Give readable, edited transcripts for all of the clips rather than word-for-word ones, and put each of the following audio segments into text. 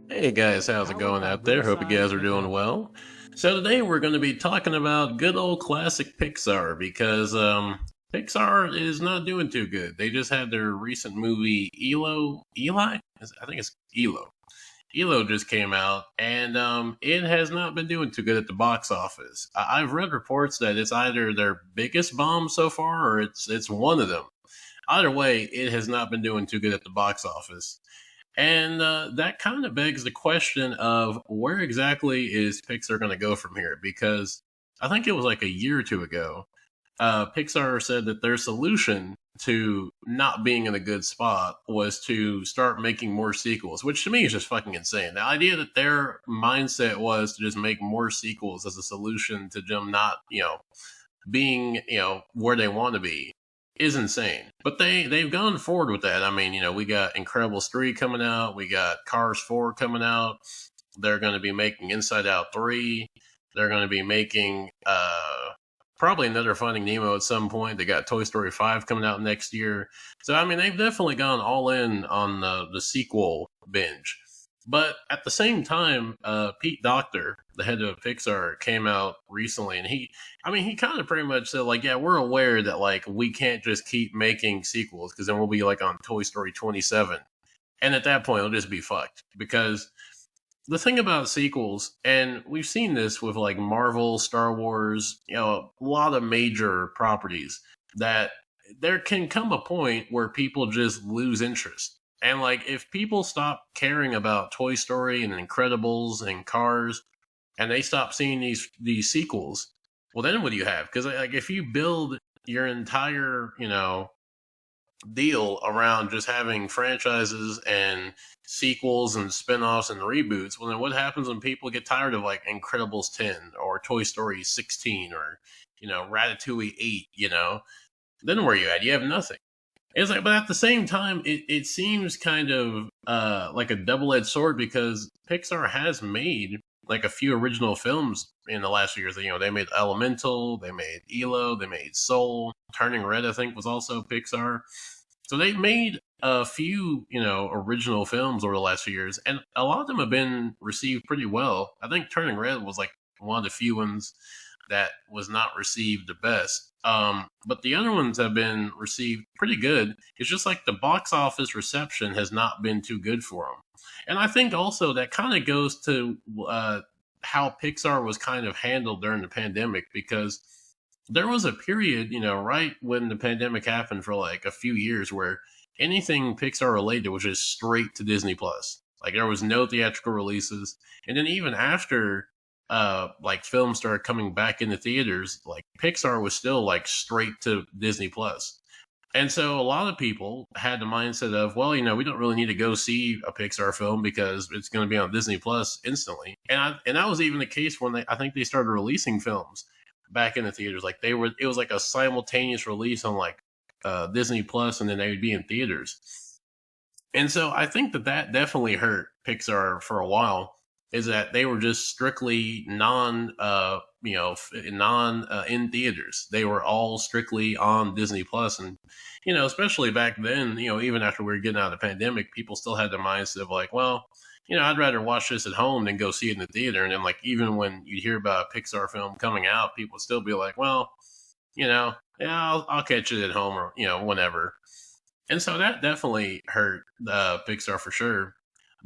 Hey guys, how's it going out there? Hope you guys are doing well. So today we're going to be talking about good old classic Pixar because Pixar is not doing too good. They just had their recent movie Eli. I think it's Elo. Elo just came out, and it has not been doing too good at the box office. I've read reports that it's either their biggest bomb so far, or it's one of them. Either way, it has not been doing too good at the box office. And that kind of begs the question of where exactly is Pixar going to go from here? Because I think it was like a year or two ago, Pixar said that their solution to not being in a good spot was to start making more sequels, which to me is just fucking insane. The idea that their mindset was to just make more sequels as a solution to them not, being, where they want to be is insane. But they've gone forward with that. I mean, we got Incredibles 3 coming out, we got Cars 4 coming out. They're going to be making Inside Out 3. They're going to be making probably another Finding Nemo at some point. They got Toy Story 5 coming out next year. So I mean, they've definitely gone all in on the sequel binge. But at the same time, Pete Docter, the head of Pixar, came out recently, and he kind of pretty much said, like, yeah, we're aware that, like, we can't just keep making sequels because then we'll be, like, on Toy Story 27. And at that point, it'll just be fucked. Because the thing about sequels, and we've seen this with, like, Marvel, Star Wars, a lot of major properties, that there can come a point where people just lose interest. And like if people stop caring about Toy Story and Incredibles and Cars and they stop seeing these sequels, well then what do you have? Cuz like if you build your entire, deal around just having franchises and sequels and spin-offs and reboots, well then what happens when people get tired of like Incredibles 10 or Toy Story 16 or Ratatouille 8, then where are you at? You have nothing. It's like, but at the same time, it seems kind of like a double edged sword because Pixar has made like a few original films in the last few years. They made Elemental, they made Elo, they made Soul, Turning Red. I think was also Pixar. So they made a few, original films over the last few years, and a lot of them have been received pretty well. I think Turning Red was like one of the few ones that was not received the best. But the other ones have been received pretty good. It's just like the box office reception has not been too good for them. And I think also that kind of goes to how Pixar was kind of handled during the pandemic because there was a period, right when the pandemic happened for like a few years where anything Pixar related was just straight to Disney Plus. Like there was no theatrical releases. And then even after like films started coming back into theaters, like Pixar was still like straight to Disney Plus. And so a lot of people had the mindset of, well, we don't really need to go see a Pixar film because it's going to be on Disney Plus instantly. And that was even the case when I think they started releasing films back in the theaters. Like it was like a simultaneous release on like Disney Plus, and then they would be in theaters. And so I think that definitely hurt Pixar for a while. Is that they were just strictly non in theaters. They were all strictly on Disney Plus, and especially back then, even after we were getting out of the pandemic, people still had the mindset of like, well, I'd rather watch this at home than go see it in the theater. And then like even when you hear about a Pixar film coming out, people still be like, well, yeah, I'll catch it at home or whenever. And so that definitely hurt Pixar for sure.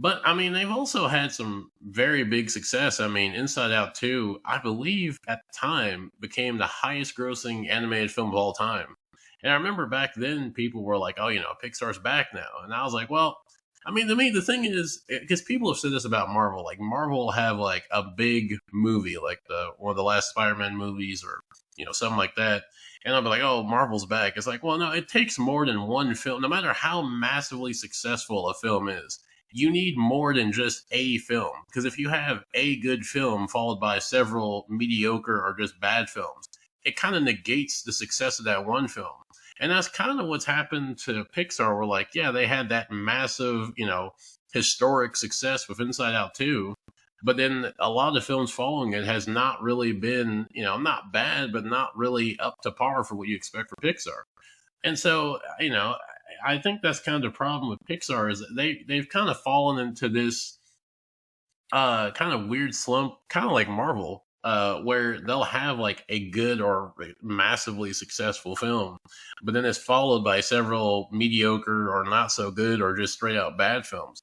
But I mean, they've also had some very big success. I mean, Inside Out 2, I believe at the time became the highest grossing animated film of all time. And I remember back then people were like, oh, Pixar's back now. And I was like, well, I mean, to me, the thing is, because people have said this about Marvel, like Marvel will have like a big movie, like one of the last Spider-Man movies or, something like that. And I'll be like, oh, Marvel's back. It's like, well, no, it takes more than one film, no matter how massively successful a film is you need more than just a film. Because if you have a good film followed by several mediocre or just bad films, it kind of negates the success of that one film. And that's kind of what's happened to Pixar. We're like, yeah, they had that massive, historic success with Inside Out 2. But then a lot of the films following it has not really been, not bad, but not really up to par for what you expect for Pixar. And so, I think that's kind of the problem with Pixar is that they've kind of fallen into this. kind of weird slump, kind of like Marvel, where they'll have like a good or massively successful film, but then it's followed by several mediocre or not so good or just straight out bad films.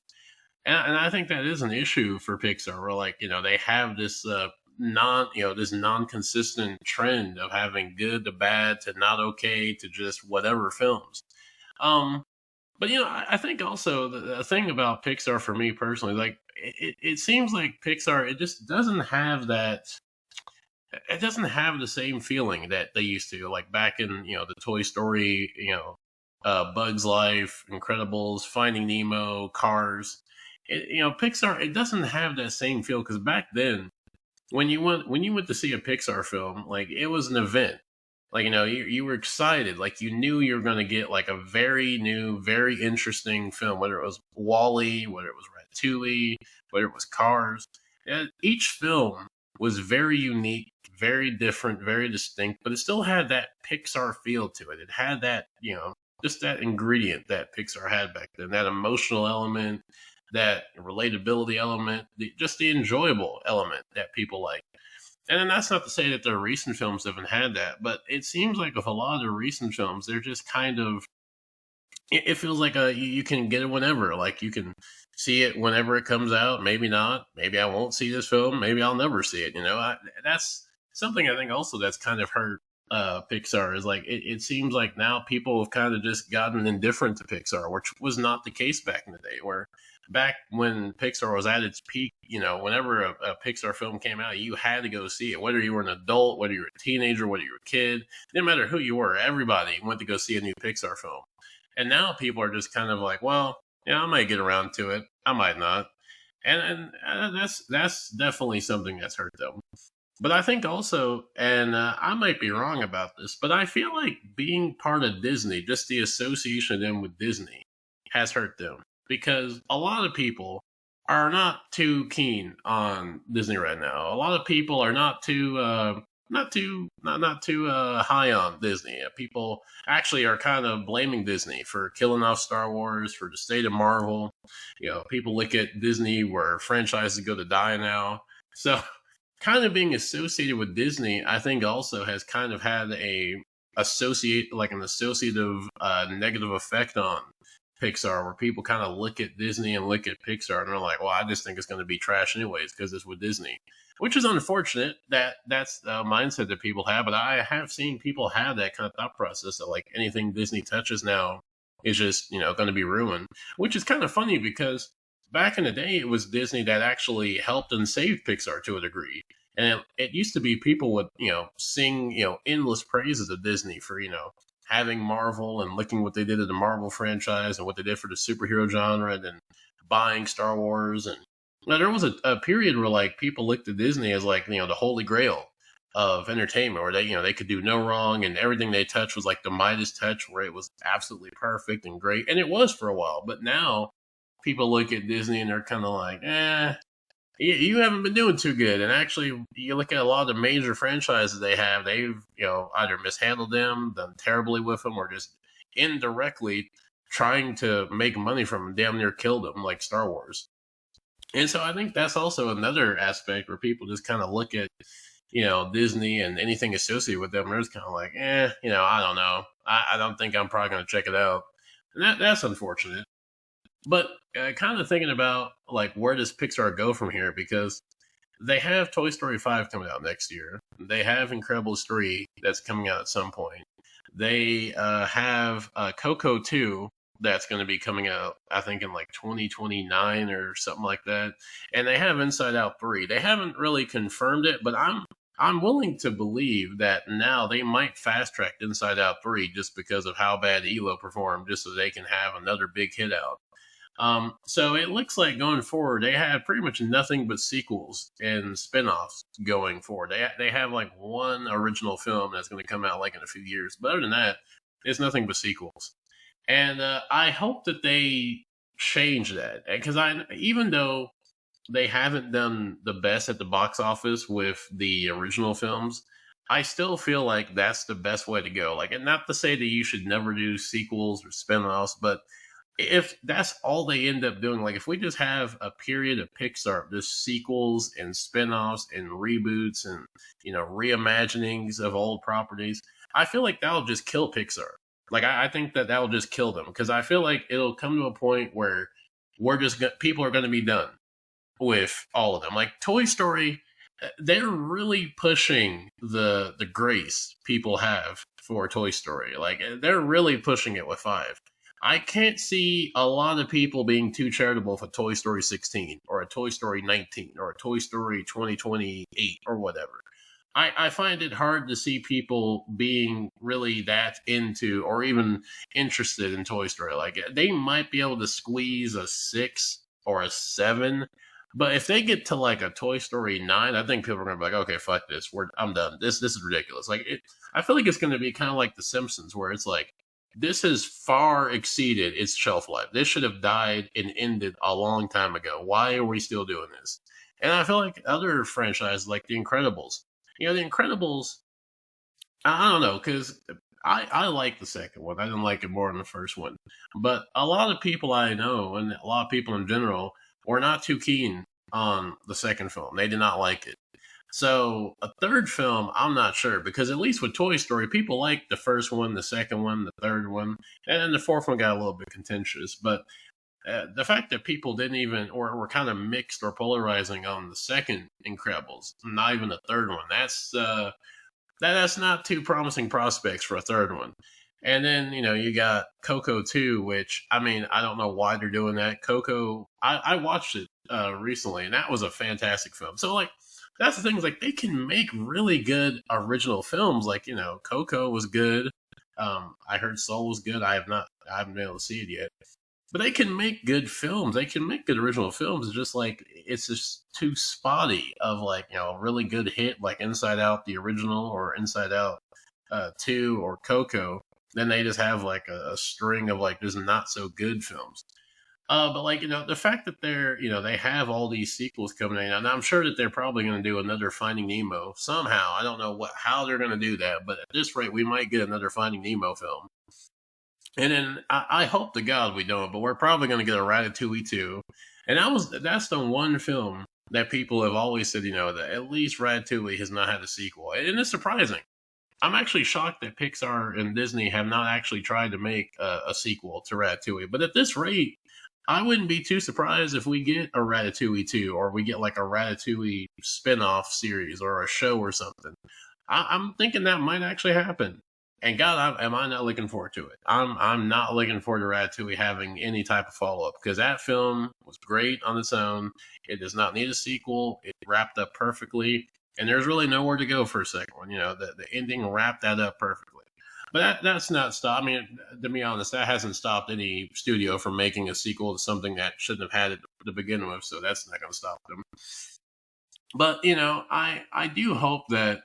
And I think that is an issue for Pixar, where like they have this this non consistent trend of having good to bad to not okay to just whatever films. Um, but I think also the thing about Pixar for me personally, like it seems like Pixar, it just doesn't have that. It doesn't have the same feeling that they used to, like back in the Toy Story, Bugs Life, Incredibles, Finding Nemo, Cars. Pixar, it doesn't have that same feel because back then, when you went to see a Pixar film, like it was an event. Like you were excited, like you knew you were going to get like a very new, very interesting film, whether it was Wally, whether it was Ratatouille, whether it was Cars. And each film was very unique, very different, very distinct, but it still had that Pixar feel to it. It had that just that ingredient that Pixar had back then, that emotional element, that relatability element, just the enjoyable element that people like. And then that's not to say that their recent films haven't had that, but it seems like with a lot of the recent films, they're just kind of. It feels like you can get it whenever. Like you can see it whenever it comes out. Maybe not. Maybe I won't see this film. Maybe I'll never see it. That's something I think also that's kind of hurt Pixar is like it seems like now people have kind of just gotten indifferent to Pixar, which was not the case back in the day. Where back when Pixar was at its peak, whenever a Pixar film came out, you had to go see it. Whether you were an adult, whether you were a teenager, whether you were a kid, didn't matter who you were. Everybody went to go see a new Pixar film. And now people are just kind of like, well, yeah, I might get around to it. I might not. And that's definitely something that's hurt them. But I think also, and I might be wrong about this, but I feel like being part of Disney, just the association of them with Disney, has hurt them because a lot of people are not too keen on Disney right now. A lot of people are not too high on Disney. People actually are kind of blaming Disney for killing off Star Wars, for the state of Marvel. People look at Disney where franchises go to die now. So kind of being associated with Disney, I think also has kind of had an associative negative effect on Pixar, where people kind of look at Disney and look at Pixar and they're like, well, I just think it's going to be trash anyways because it's with Disney, which is unfortunate that that's a mindset that people have. But I have seen people have that kind of thought process that like anything Disney touches now is just, going to be ruined, which is kind of funny because back in the day, it was Disney that actually helped and saved Pixar to a degree. And it used to be people would, sing, endless praises of Disney for, having Marvel and looking what they did to the Marvel franchise and what they did for the superhero genre and then buying Star Wars. And there was a period where like people looked at Disney as like, the holy grail of entertainment where they could do no wrong and everything they touched was like the Midas touch where it was absolutely perfect and great. And it was for a while. But now people look at Disney and they're kind of like, you haven't been doing too good. And actually, you look at a lot of the major franchises they have, they've, either mishandled them, done terribly with them, or just indirectly trying to make money from them, damn near killed them, like Star Wars. And so I think that's also another aspect where people just kind of look at, Disney and anything associated with them. They're just kind of like, I don't know. I don't think I'm probably going to check it out. And that's unfortunate. But kind of thinking about like where does Pixar go from here because they have Toy Story 5 coming out next year. They have Incredibles 3 that's coming out at some point. They have Coco 2 that's going to be coming out, I think, in like 2029 or something like that. And they have Inside Out 3. They haven't really confirmed it, but I'm willing to believe that now they might fast track Inside Out 3 just because of how bad Elo performed, just so they can have another big hit out. So it looks like going forward, they have pretty much nothing but sequels and spin-offs going forward. They have like one original film that's going to come out like in a few years. But other than that, it's nothing but sequels. And I hope that they change that because even though they haven't done the best at the box office with the original films, I still feel like that's the best way to go. Like, and not to say that you should never do sequels or spin-offs, but if that's all they end up doing, like if we just have a period of Pixar, just sequels and spin-offs and reboots and reimaginings of old properties, I feel like that'll just kill Pixar. Like I think that that'll just kill them because I feel like it'll come to a point where people are going to be done with all of them. Like Toy Story, they're really pushing the grace people have for Toy Story. Like they're really pushing it with five. I can't see a lot of people being too charitable for Toy Story 16 or a Toy Story 19 or a Toy Story 2028 or whatever. I find it hard to see people being really that into or even interested in Toy Story. Like they might be able to squeeze a six or a seven, but if they get to like a Toy Story 9, I think people are gonna be like, okay, fuck this. I'm done. This is ridiculous. I feel like it's gonna be kind of like The Simpsons, where it's like this has far exceeded its shelf life. This should have died and ended a long time ago. Why are we still doing this? And I feel like other franchises like The Incredibles. The Incredibles, I don't know, because I like the second one. I didn't like it more than the first one. But a lot of people I know, and a lot of people in general, were not too keen on the second film. They did not like it. So a third film, I'm not sure, because at least with Toy Story, people liked the first one, the second one, the third one, and then the fourth one got a little bit contentious. But the fact that people didn't even, or were kind of mixed or polarizing on the second Incredibles, not even the third one, that's not too promising prospects for a third one. And then, you got Coco 2, which, I mean, I don't know why they're doing that. Coco, I watched it recently, and that was a fantastic film. So, like, that's the thing, is like, they can make really good original films. Like, Coco was good. I heard Soul was good. I haven't been able to see it yet. But they can make good films. They can make good original films. It's just too spotty of like, a really good hit like Inside Out, the original, or Inside Out 2 or Coco. Then they just have like a string of like just not so good films. But like, the fact that they have all these sequels coming in, and I'm sure that they're probably going to do another Finding Nemo somehow. I don't know how they're going to do that, but at this rate, we might get another Finding Nemo film. And then I hope to God we don't, but we're probably going to get a Ratatouille 2. And that's the one film that people have always said, that at least Ratatouille has not had a sequel. And it's surprising. I'm actually shocked that Pixar and Disney have not actually tried to make a sequel to Ratatouille. But at this rate, I wouldn't be too surprised if we get a Ratatouille 2, or we get like a Ratatouille spin-off series or a show or something. I'm thinking that might actually happen. And God, am I not looking forward to it? I'm not looking forward to Ratatouille having any type of follow up, because that film was great on its own. It does not need a sequel. It wrapped up perfectly, and there's really nowhere to go for a second one. The ending wrapped that up perfectly. But that's not stopped. I mean, to be honest, that hasn't stopped any studio from making a sequel to something that shouldn't have had it to begin with. So that's not going to stop them. But I do hope that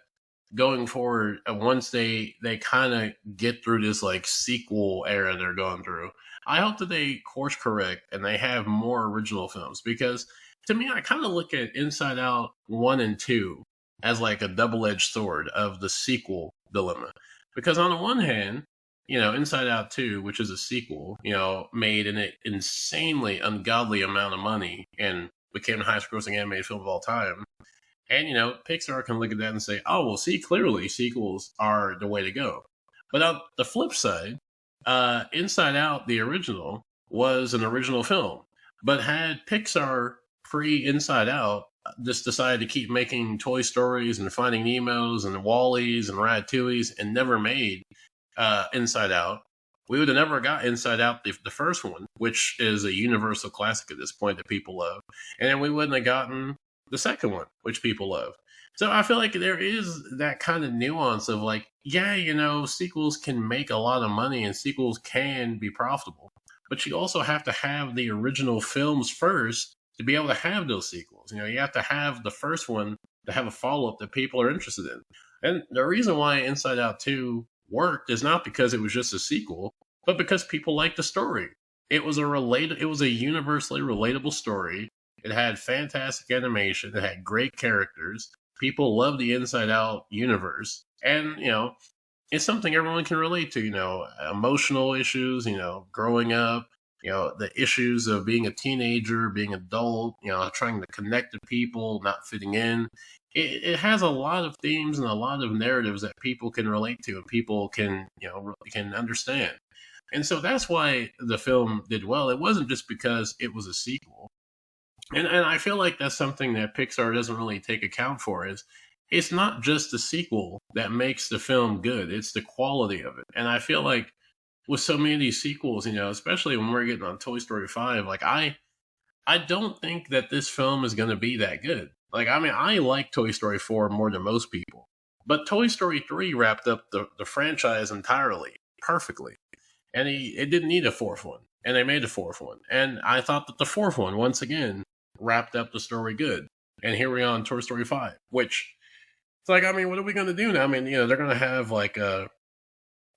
going forward, once they kind of get through this like sequel era they're going through, I hope that they course correct and they have more original films, because to me, I kind of look at Inside Out 1 and 2 as like a double-edged sword of the sequel dilemma. Because on the one hand, Inside Out 2, which is a sequel, made an insanely ungodly amount of money and became the highest grossing animated film of all time. And, Pixar can look at that and say, oh, well, see, clearly sequels are the way to go. But on the flip side, Inside Out, the original, was an original film. But had Pixar pre-Inside Out just decided to keep making Toy Stories and Finding Nemos and Wall-E's and Ratatouilles and never made Inside Out, we would have never got Inside Out, the first one, which is a universal classic at this point that people love. And then we wouldn't have gotten the second one, which people love. So I feel like there is that kind of nuance of like, yeah, sequels can make a lot of money and sequels can be profitable, but you also have to have the original films first to be able to have those sequels. You have to have the first one to have a follow-up that people are interested in. And the reason why Inside Out 2 worked is not because it was just a sequel, but because people liked the story. It was a universally relatable story. It had fantastic animation. It had great characters. People love the Inside Out universe. And, it's something everyone can relate to, emotional issues, growing up, the issues of being a teenager, being adult, trying to connect to people, not fitting in. It has a lot of themes and a lot of narratives that people can relate to and people can, can understand. And so that's why the film did well. It wasn't just because it was a sequel. And I feel like that's something that Pixar doesn't really take account for is it's not just the sequel that makes the film good, it's the quality of it. And I feel like with so many of these sequels, especially when we're getting on Toy Story 5, like I don't think that this film is going to be that good. Like, I mean, I like Toy Story 4 more than most people. But Toy Story 3 wrapped up the franchise entirely, perfectly. And it didn't need a fourth one. And they made a fourth one. And I thought that the fourth one, once again, wrapped up the story good. And here we are on Toy Story 5, which it's like, I mean, what are we going to do now? I mean, they're going to have like a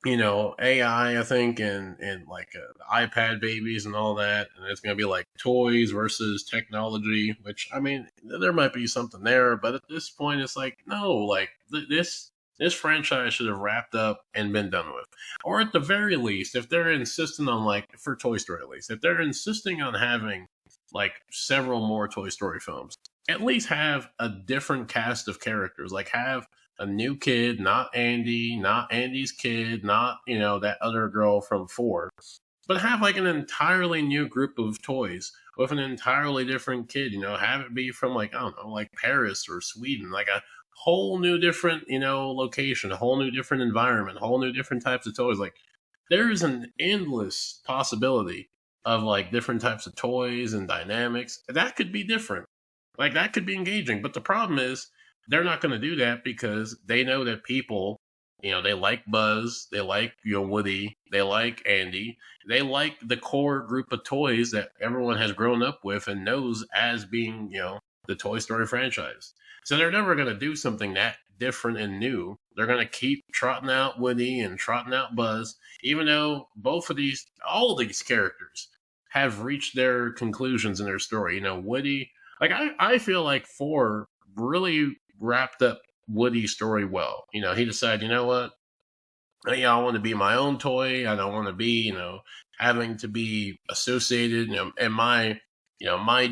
AI, I think, and like iPad babies and all that, and it's going to be like toys versus technology. Which I mean, there might be something there, but at this point, it's like no, like this franchise should have wrapped up and been done with, or at the very least, if they're insisting on like for Toy Story, at least if they're insisting on having like several more Toy Story films, at least have a different cast of characters, like have a new kid, not Andy, not Andy's kid, not, that other girl from 4, but have like an entirely new group of toys with an entirely different kid, have it be from like, I don't know, like Paris or Sweden, like a whole new different, location, a whole new different environment, whole new different types of toys. Like there is an endless possibility of like different types of toys and dynamics. That could be different. Like that could be engaging. But the problem is, they're not going to do that because they know that people, they like Buzz, they like, Woody, they like Andy, they like the core group of toys that everyone has grown up with and knows as being, the Toy Story franchise. So they're never going to do something that different and new. They're going to keep trotting out Woody and trotting out Buzz, even though all of these characters have reached their conclusions in their story. Woody, like I feel like 4 really wrapped up Woody's story well. He decided, you know what? I want to be my own toy. I don't want to be, having to be associated, and my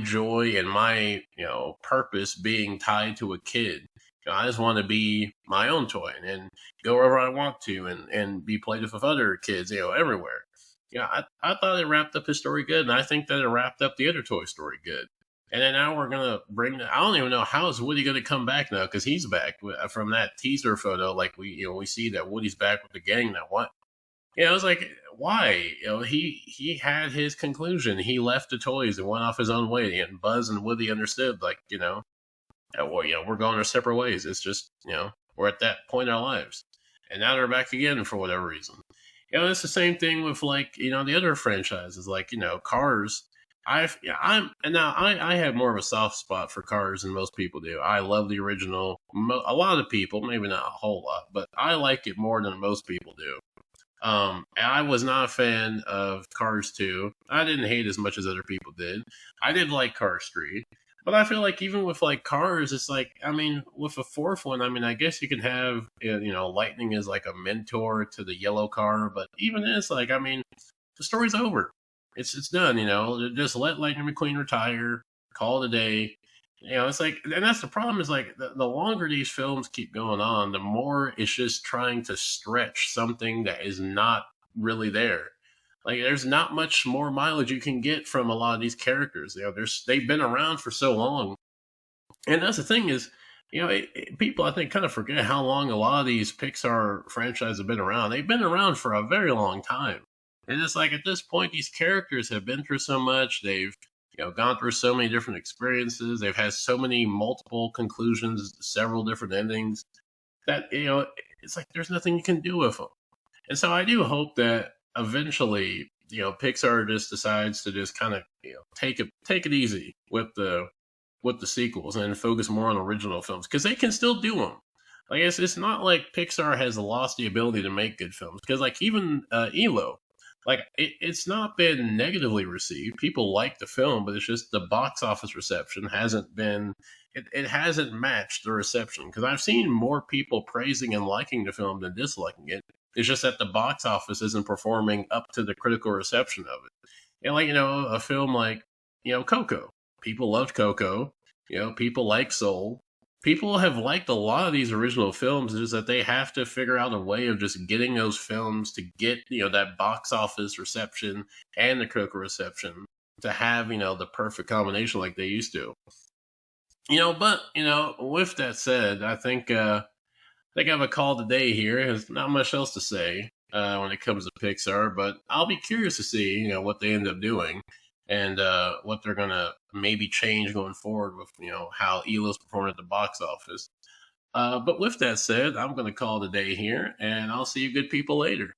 joy and my, purpose being tied to a kid. I just want to be my own toy and go wherever I want to and be played with other kids, everywhere. I thought it wrapped up his story good, and I think that it wrapped up the other Toy Story good. And then now we're gonna I don't even know how is Woody gonna come back now because he's back from that teaser photo. Like we see that Woody's back with the gang. Now what? I was like, why? He had his conclusion. He left the toys and went off his own way. And Buzz and Woody understood, like we're going our separate ways. It's just we're at that point in our lives, and now they're back again for whatever reason. It's the same thing with like the other franchises, like Cars. I have more of a soft spot for Cars than most people do. I love the original. A lot of people, maybe not a whole lot, but I like it more than most people do. I was not a fan of Cars 2. I didn't hate as much as other people did. I did like Cars 3. But I feel like even with like Cars, it's like, I mean, with a fourth one, I mean, I guess you can have, Lightning as like a mentor to the yellow car. But even it's like, I mean, the story's over. It's done, just let Lightning McQueen retire, call it a day. It's like, and that's the problem is like the longer these films keep going on, the more it's just trying to stretch something that is not really there. Like there's not much more mileage you can get from a lot of these characters. They've been around for so long. And that's the thing is, people I think kind of forget how long a lot of these Pixar franchises have been around. They've been around for a very long time. And it's like at this point, these characters have been through so much. They've, gone through so many different experiences. They've had so many multiple conclusions, several different endings that, it's like there's nothing you can do with them. And so I do hope that eventually, Pixar just decides to just kind of, take it easy with the sequels and focus more on original films because they can still do them. Like it's not like Pixar has lost the ability to make good films because like even Elio. Like it's not been negatively received. People like the film, but it's just the box office reception hasn't been. It hasn't matched the reception because I've seen more people praising and liking the film than disliking it. It's just that the box office isn't performing up to the critical reception of it. And like, a film like, Coco. People loved Coco. People like Soul. People have liked a lot of these original films, is that they have to figure out a way of just getting those films to get, that box office reception and the critical reception to have, the perfect combination like they used to. But, with that said, I think I have a call today here. There's not much else to say when it comes to Pixar, but I'll be curious to see, what they end up doing and what they're gonna maybe change going forward with, how Elio's performing at the box office. But with that said, I'm gonna call today here, and I'll see you good people later.